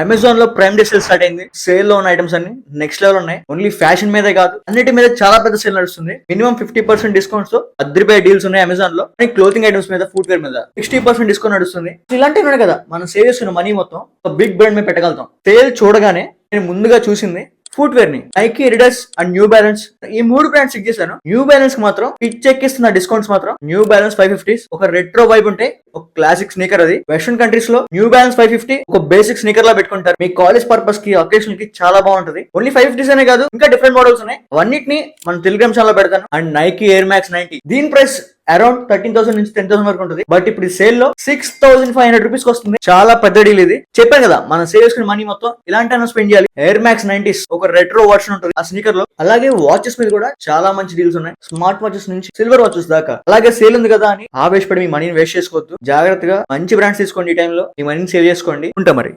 Amazon లో prime day sale start అయింది. Sale లో ఉన్న ఐటమ్స్ అన్ని నెక్స్ట్ లెవెల్ ఉన్నాయి. ఓన్లీ ఫ్యాషన్ మీదే కాదు, అన్నిటి మీద చాలా పెద్ద సేల్ నడుస్తుంది. మినిమం 50% డిస్కౌంట్స్ తో అద్దరిపోయే డీల్స్ ఉన్నాయి అమెజాన్ లో. క్లోతింగ్ ఐటమ్స్ మీద, ఫుట్ వేర్ మీద 60% డిస్కౌంట్ నడుస్తుంది. ఇలాంటివి ఉన్నాయి కదా, మనం సేవ్ చేస్తున్న మనీ మొత్తం ఒక బిగ్ బ్రాండ్ మీద పెట్టగలుగుతాం. సేల్ చూడగానే నేను ముందుగా చూసింది ఫుట్ వేర్ ని, Nike, Adidas and new balance. ఈ 3 బ్రాండ్స్ చెక్ చేశాను. న్యూ బ్యాలెన్స్ మాత్రం పిచ్ ఎక్కిస్తున్న డిస్కౌంట్స్ మాత్రం. న్యూ బ్యాలెన్స్ 550 ఒక రెట్రో వైబ్ ఉంటే ఒక క్లాసిక్ స్నీకర్. అది వెస్టర్న్ కంట్రీస్ లో న్యూ బ్యాలెన్స్ 550 ఒక బేసిక్ స్నీకర్ లా పెట్టుకుంటారు. మీ కాలేజ్ పర్పస్ కి, అకేషన్ కి చాలా బాగుంటది. ఓన్లీ 550 అనే కాదు, ఇంకా డిఫరెంట్ మోడల్స్ ఉన్నాయి. అవన్నిటిని మన టెలిగ్రామ్ ఛానల్ లో పెడతాను. అండ్ నైకీ ఎయిర్ మ్యాక్స్ 90 దీని ప్రైస్ అరౌండ్ 13,000 నుంచి 10,000 వరకు ఉంటుంది. బట్ ఇప్పుడు ఈ సేల్ లో 6,500 రూపీస్ వస్తుంది. చాలా పెద్ద డీల్ ఇది. చెప్పాను కదా, మనం సేవ్ చేసుకునే మనీ మొత్తం ఇలాంటి స్పెండ్ చేయాలి. ఎయిర్ మ్యాక్స్ 90 ఒక రెట్రో వర్షన్ ఉంటుంది ఆ స్నీకర్ లో. అలాగే వాచెస్ మీద కూడా చాలా మంచి డీల్స్ ఉన్నాయి. స్మార్ట్ వాచెస్ నుంచి సిల్వర్ వాచెస్ దాకా. అలాగే సేల్ ఉంది కదా అని ఆవేశపడి మీ మనీని వేస్ట్ చేసుకోవద్దు. జాగ్రత్తగా మంచి బ్రాండ్స్ తీసుకోండి. ఈ టైంలో మీ మనీని సేవ్ చేసుకోండి. ఉంటా మరి.